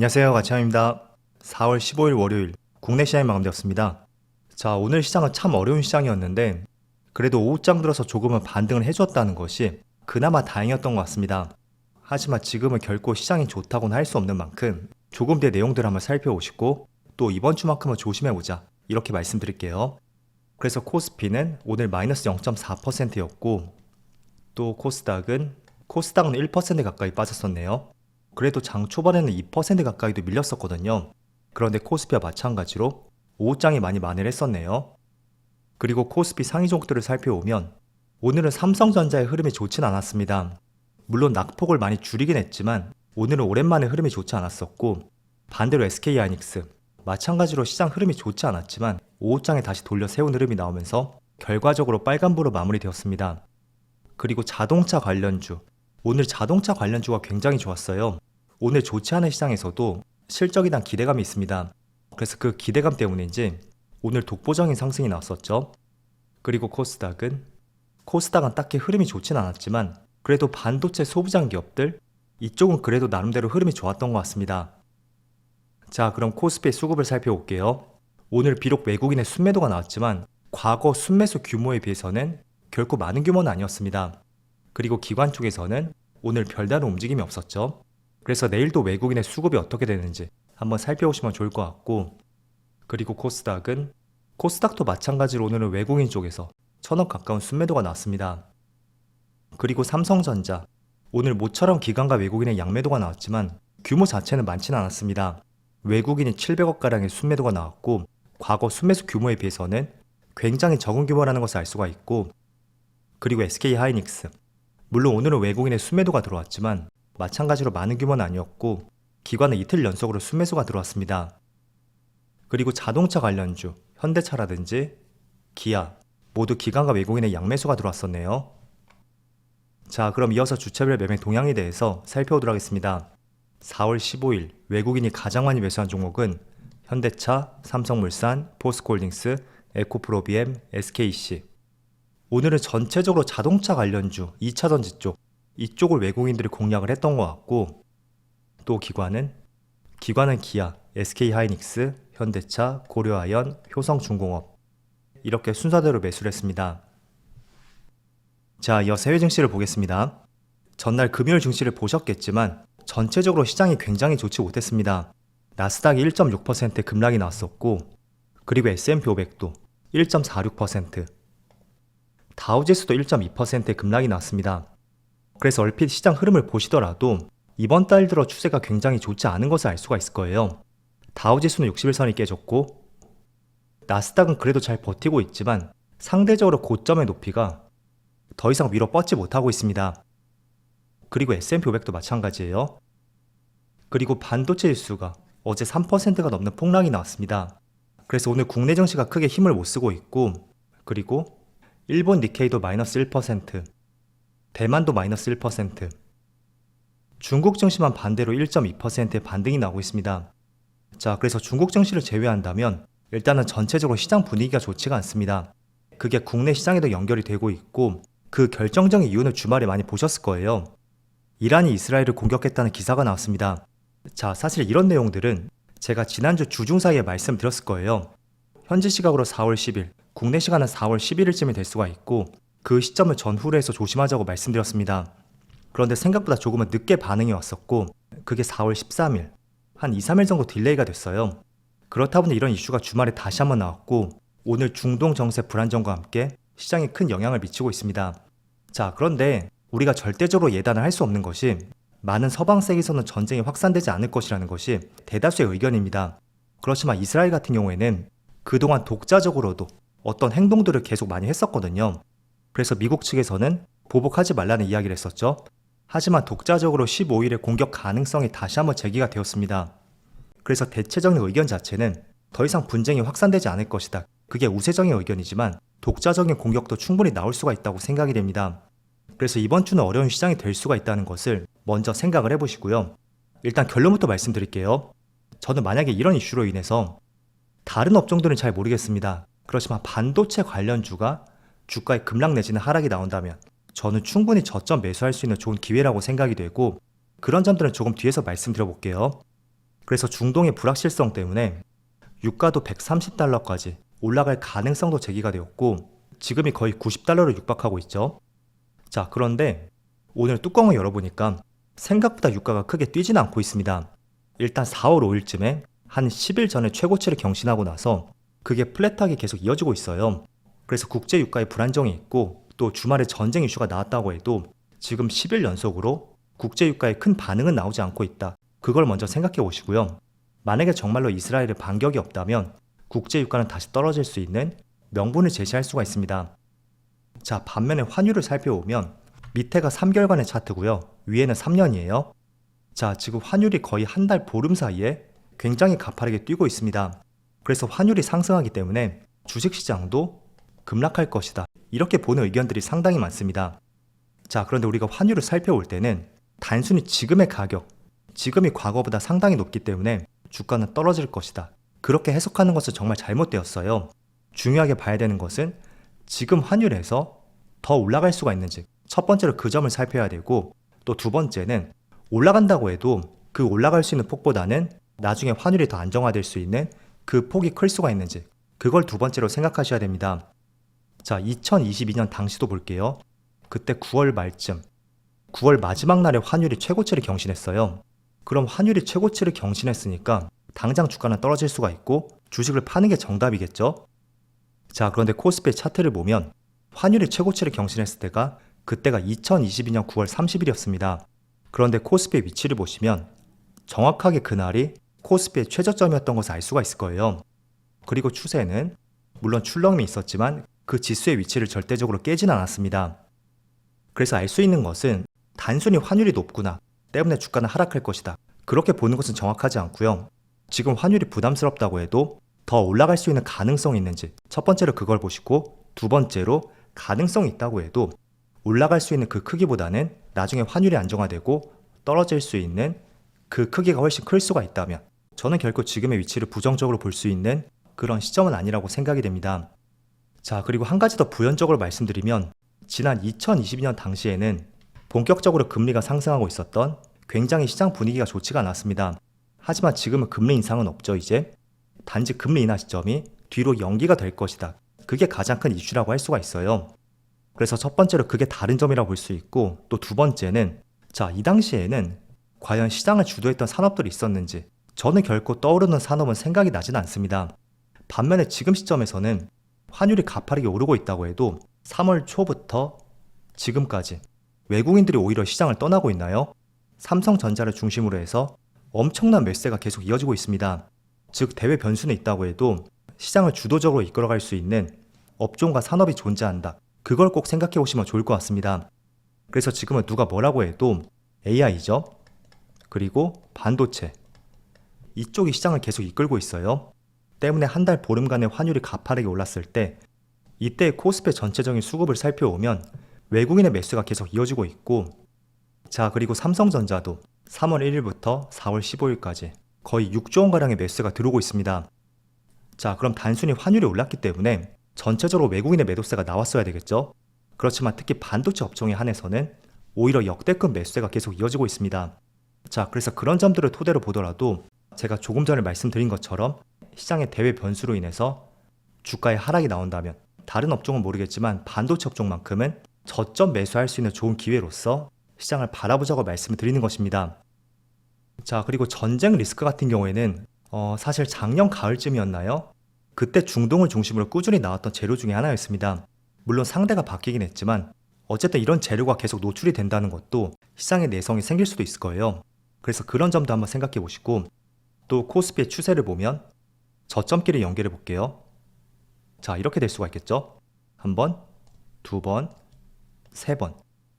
안녕하세요, 가치형입니다. 4월 15일 월요일 국내 시장이 마감되었습니다. 자, 오늘 시장은 참 어려운 시장이었는데 그래도 오후장 들어서 조금은 반등을 해주었다는 것이 그나마 다행이었던 것 같습니다. 하지만 지금은 결코 시장이 좋다고는 할 수 없는 만큼 조금 더 내용들을 한번 살펴보시고 또 이번 주만큼은 조심해보자 이렇게 말씀드릴게요. 그래서 코스피는 오늘 마이너스 0.4%였고 또 코스닥은 1% 가까이 빠졌었네요. 그래도 장 초반에는 2% 가까이도 밀렸었거든요. 그런데 코스피와 마찬가지로 오후장이 많이 만회를 했었네요. 그리고 코스피 상위 종목들을 살펴보면 오늘은 삼성전자의 흐름이 좋진 않았습니다. 물론 낙폭을 많이 줄이긴 했지만 오늘은 오랜만에 흐름이 좋지 않았었고 반대로 SK하이닉스 마찬가지로 시장 흐름이 좋지 않았지만 오후장에 다시 돌려 세운 흐름이 나오면서 결과적으로 빨간불로 마무리되었습니다. 그리고 자동차 관련주 오늘 자동차 관련주가 굉장히 좋았어요. 오늘 좋지 않은 시장에서도 실적에 대한 기대감이 있습니다. 그래서 그 기대감 때문인지 오늘 독보적인 상승이 나왔었죠. 그리고 코스닥은 딱히 흐름이 좋진 않았지만 그래도 반도체 소부장 기업들 이쪽은 그래도 나름대로 흐름이 좋았던 것 같습니다. 자, 그럼 코스피의 수급을 살펴볼게요. 오늘 비록 외국인의 순매도가 나왔지만 과거 순매수 규모에 비해서는 결코 많은 규모는 아니었습니다. 그리고 기관 쪽에서는 오늘 별다른 움직임이 없었죠. 그래서 내일도 외국인의 수급이 어떻게 되는지 한번 살펴보시면 좋을 것 같고 그리고 코스닥도 마찬가지로 오늘은 외국인 쪽에서 1000억 가까운 순매도가 나왔습니다. 그리고 삼성전자 오늘 모처럼 기관과 외국인의 양매도가 나왔지만 규모 자체는 많지는 않았습니다. 외국인이 700억가량의 순매도가 나왔고 과거 순매수 규모에 비해서는 굉장히 적은 규모라는 것을 알 수가 있고 그리고 SK하이닉스 물론 오늘은 외국인의 순매도가 들어왔지만 마찬가지로 많은 규모는 아니었고 기관은 이틀 연속으로 순매수가 들어왔습니다. 그리고 자동차 관련주 현대차라든지 기아 모두 기관과 외국인의 양매수가 들어왔었네요. 자, 그럼 이어서 주체별 매매 동향에 대해서 살펴보도록 하겠습니다. 4월 15일 외국인이 가장 많이 매수한 종목은 현대차, 삼성물산, 포스코홀딩스, 에코프로비엠, SKC 오늘은 전체적으로 자동차 관련주 2차전지 이쪽을 외국인들이 공략을 했던 것 같고 또 기관은 기아, SK하이닉스, 현대차, 고려아연, 효성중공업 이렇게 순서대로 매수를 했습니다. 자, 이어서 해외 증시를 보겠습니다. 전날 금요일 증시를 보셨겠지만 전체적으로 시장이 굉장히 좋지 못했습니다. 나스닥이 1.6% 급락이 나왔었고 그리고 S&P 500도 1.46% 다우지수도 1.2% 급락이 나왔습니다. 그래서 얼핏 시장 흐름을 보시더라도 이번 달 들어 추세가 굉장히 좋지 않은 것을 알 수가 있을 거예요. 다우지수는 60일선이 깨졌고 나스닥은 그래도 잘 버티고 있지만 상대적으로 고점의 높이가 더 이상 위로 뻗지 못하고 있습니다. 그리고 S&P 500도 마찬가지예요. 그리고 반도체 지수가 어제 3%가 넘는 폭락이 나왔습니다. 그래서 오늘 국내 증시가 크게 힘을 못 쓰고 있고 그리고 일본 니케이도 마이너스 1%, 대만도 마이너스 1%, 중국 증시만 반대로 1.2%의 반등이 나오고 있습니다. 자, 그래서 중국 증시를 제외한다면 일단은 전체적으로 시장 분위기가 좋지가 않습니다. 그게 국내 시장에도 연결이 되고 있고 그 결정적인 이유는 주말에 많이 보셨을 거예요. 이란이 이스라엘을 공격했다는 기사가 나왔습니다. 자, 사실 이런 내용들은 제가 지난주 주중 사이에 말씀드렸을 거예요. 현지 시각으로 4월 10일, 국내 시간은 4월 11일쯤이 될 수가 있고 그 시점을 전후로 해서 조심하자고 말씀드렸습니다. 그런데 생각보다 조금은 늦게 반응이 왔었고 그게 4월 13일, 한 2, 3일 정도 딜레이가 됐어요. 그렇다 보니 이런 이슈가 주말에 다시 한번 나왔고 오늘 중동 정세 불안정과 함께 시장에 큰 영향을 미치고 있습니다. 자, 그런데 우리가 절대적으로 예단을 할 수 없는 것이 많은 서방 세계에서는 전쟁이 확산되지 않을 것이라는 것이 대다수의 의견입니다. 그렇지만 이스라엘 같은 경우에는 그동안 독자적으로도 어떤 행동들을 계속 많이 했었거든요. 그래서 미국 측에서는 보복하지 말라는 이야기를 했었죠. 하지만 독자적으로 15일에 공격 가능성이 다시 한번 제기가 되었습니다. 그래서 대체적인 의견 자체는 더 이상 분쟁이 확산되지 않을 것이다. 그게 우세적인 의견이지만 독자적인 공격도 충분히 나올 수가 있다고 생각이 됩니다. 그래서 이번 주는 어려운 시장이 될 수가 있다는 것을 먼저 생각을 해보시고요. 일단 결론부터 말씀드릴게요. 저는 만약에 이런 이슈로 인해서 다른 업종들은 잘 모르겠습니다. 그렇지만 반도체 관련주가 주가의 급락 내지는 하락이 나온다면 저는 충분히 저점 매수할 수 있는 좋은 기회라고 생각이 되고 그런 점들은 조금 뒤에서 말씀드려 볼게요. 그래서 중동의 불확실성 때문에 유가도 130달러까지 올라갈 가능성도 제기가 되었고 지금이 거의 90달러를 육박하고 있죠. 자, 그런데 오늘 뚜껑을 열어보니까 생각보다 유가가 크게 뛰지는 않고 있습니다. 일단 4월 5일쯤에 한 10일 전에 최고치를 경신하고 나서 그게 플랫하게 계속 이어지고 있어요. 그래서 국제 유가에 불안정이 있고 또 주말에 전쟁 이슈가 나왔다고 해도 지금 10일 연속으로 국제 유가에 큰 반응은 나오지 않고 있다. 그걸 먼저 생각해 보시고요. 만약에 정말로 이스라엘의 반격이 없다면 국제 유가는 다시 떨어질 수 있는 명분을 제시할 수가 있습니다. 자, 반면에 환율을 살펴보면 밑에가 3개월간의 차트고요. 위에는 3년이에요. 자, 지금 환율이 거의 한 달 보름 사이에 굉장히 가파르게 뛰고 있습니다. 그래서 환율이 상승하기 때문에 주식시장도 급락할 것이다. 이렇게 보는 의견들이 상당히 많습니다. 자, 그런데 우리가 환율을 살펴볼 때는 단순히 지금의 가격, 지금이 과거보다 상당히 높기 때문에 주가는 떨어질 것이다. 그렇게 해석하는 것은 정말 잘못되었어요. 중요하게 봐야 되는 것은 지금 환율에서 더 올라갈 수가 있는지 첫 번째로 그 점을 살펴야 되고 또 두 번째는 올라간다고 해도 그 올라갈 수 있는 폭보다는 나중에 환율이 더 안정화될 수 있는 그 폭이 클 수가 있는지 그걸 두 번째로 생각하셔야 됩니다. 자, 2022년 당시도 볼게요. 그때 9월 말쯤 9월 마지막 날에 환율이 최고치를 경신했어요. 그럼 환율이 최고치를 경신했으니까 당장 주가는 떨어질 수가 있고 주식을 파는 게 정답이겠죠? 자, 그런데 코스피의 차트를 보면 환율이 최고치를 경신했을 때가 그때가 2022년 9월 30일이었습니다. 그런데 코스피의 위치를 보시면 정확하게 그날이 코스피의 최저점이었던 것을 알 수가 있을 거예요. 그리고 추세는 물론 출렁임이 있었지만 그 지수의 위치를 절대적으로 깨진 않았습니다. 그래서 알 수 있는 것은 단순히 환율이 높구나 때문에 주가는 하락할 것이다. 그렇게 보는 것은 정확하지 않고요. 지금 환율이 부담스럽다고 해도 더 올라갈 수 있는 가능성이 있는지 첫 번째로 그걸 보시고 두 번째로 가능성이 있다고 해도 올라갈 수 있는 그 크기보다는 나중에 환율이 안정화되고 떨어질 수 있는 그 크기가 훨씬 클 수가 있다면 저는 결코 지금의 위치를 부정적으로 볼 수 있는 그런 시점은 아니라고 생각이 됩니다. 자, 그리고 한 가지 더 부연적으로 말씀드리면 지난 2022년 당시에는 본격적으로 금리가 상승하고 있었던 굉장히 시장 분위기가 좋지가 않았습니다. 하지만 지금은 금리 인상은 없죠. 이제 단지 금리 인하 시점이 뒤로 연기가 될 것이다. 그게 가장 큰 이슈라고 할 수가 있어요. 그래서 첫 번째로 그게 다른 점이라고 볼 수 있고 또 두 번째는 자, 이 당시에는 과연 시장을 주도했던 산업들이 있었는지 저는 결코 떠오르는 산업은 생각이 나진 않습니다. 반면에 지금 시점에서는 환율이 가파르게 오르고 있다고 해도 3월 초부터 지금까지 외국인들이 오히려 시장을 떠나고 있나요? 삼성전자를 중심으로 해서 엄청난 매수세가 계속 이어지고 있습니다. 즉 대외 변수는 있다고 해도 시장을 주도적으로 이끌어갈 수 있는 업종과 산업이 존재한다. 그걸 꼭 생각해 보시면 좋을 것 같습니다. 그래서 지금은 누가 뭐라고 해도 AI죠. 그리고 반도체. 이쪽이 시장을 계속 이끌고 있어요. 때문에 한 달 보름간의 환율이 가파르게 올랐을 때 이때 코스피 전체적인 수급을 살펴보면 외국인의 매수가 계속 이어지고 있고 자, 그리고 삼성전자도 3월 1일부터 4월 15일까지 거의 6조 원가량의 매수가 들어오고 있습니다. 자, 그럼 단순히 환율이 올랐기 때문에 전체적으로 외국인의 매도세가 나왔어야 되겠죠? 그렇지만 특히 반도체 업종에 한해서는 오히려 역대급 매수세가 계속 이어지고 있습니다. 자, 그래서 그런 점들을 토대로 보더라도 제가 조금 전에 말씀드린 것처럼 시장의 대외 변수로 인해서 주가의 하락이 나온다면 다른 업종은 모르겠지만 반도체 업종만큼은 저점 매수할 수 있는 좋은 기회로서 시장을 바라보자고 말씀을 드리는 것입니다. 자, 그리고 전쟁 리스크 같은 경우에는 사실 작년 가을쯤이었나요? 그때 중동을 중심으로 꾸준히 나왔던 재료 중에 하나였습니다. 물론 상대가 바뀌긴 했지만 어쨌든 이런 재료가 계속 노출이 된다는 것도 시장의 내성이 생길 수도 있을 거예요. 그래서 그런 점도 한번 생각해 보시고 또 코스피의 추세를 보면 저점끼리 연결해 볼게요. 자, 이렇게 될 수가 있겠죠? 한 번, 두 번, 세 번.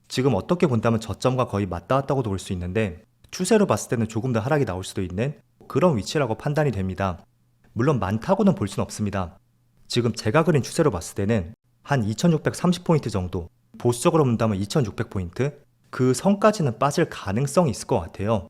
지금 어떻게 본다면 저점과 거의 맞닿았다고도 볼 수 있는데 추세로 봤을 때는 조금 더 하락이 나올 수도 있는 그런 위치라고 판단이 됩니다. 물론 많다고는 볼 수는 없습니다. 지금 제가 그린 추세로 봤을 때는 한 2630포인트 정도, 보수적으로 본다면 2600포인트? 그 선까지는 빠질 가능성이 있을 것 같아요.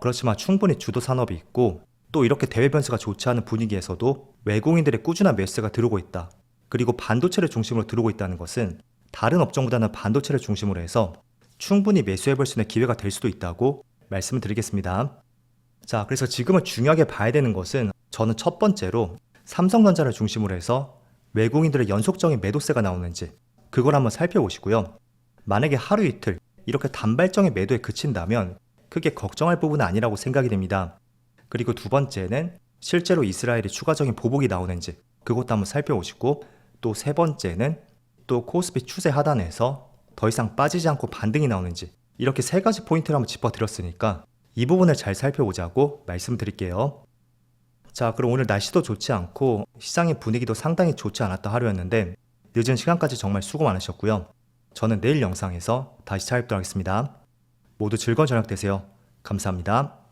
그렇지만 충분히 주도 산업이 있고 또 이렇게 대외 변수가 좋지 않은 분위기에서도 외국인들의 꾸준한 매수세가 들어오고 있다. 그리고 반도체를 중심으로 들어오고 있다는 것은 다른 업종보다는 반도체를 중심으로 해서 충분히 매수해볼 수 있는 기회가 될 수도 있다고 말씀을 드리겠습니다. 자, 그래서 지금은 중요하게 봐야 되는 것은 저는 첫 번째로 삼성전자를 중심으로 해서 외국인들의 연속적인 매도세가 나오는지 그걸 한번 살펴보시고요. 만약에 하루 이틀 이렇게 단발적인 매도에 그친다면 크게 걱정할 부분은 아니라고 생각이 됩니다. 그리고 두 번째는 실제로 이스라엘이 추가적인 보복이 나오는지 그것도 한번 살펴보시고, 또 세 번째는 또 코스피 추세 하단에서 더 이상 빠지지 않고 반등이 나오는지, 이렇게 세 가지 포인트를 한번 짚어드렸으니까 이 부분을 잘 살펴보자고 말씀드릴게요. 자, 그럼 오늘 날씨도 좋지 않고 시장의 분위기도 상당히 좋지 않았던 하루였는데 늦은 시간까지 정말 수고 많으셨고요. 저는 내일 영상에서 다시 찾아뵙도록 하겠습니다. 모두 즐거운 저녁 되세요. 감사합니다.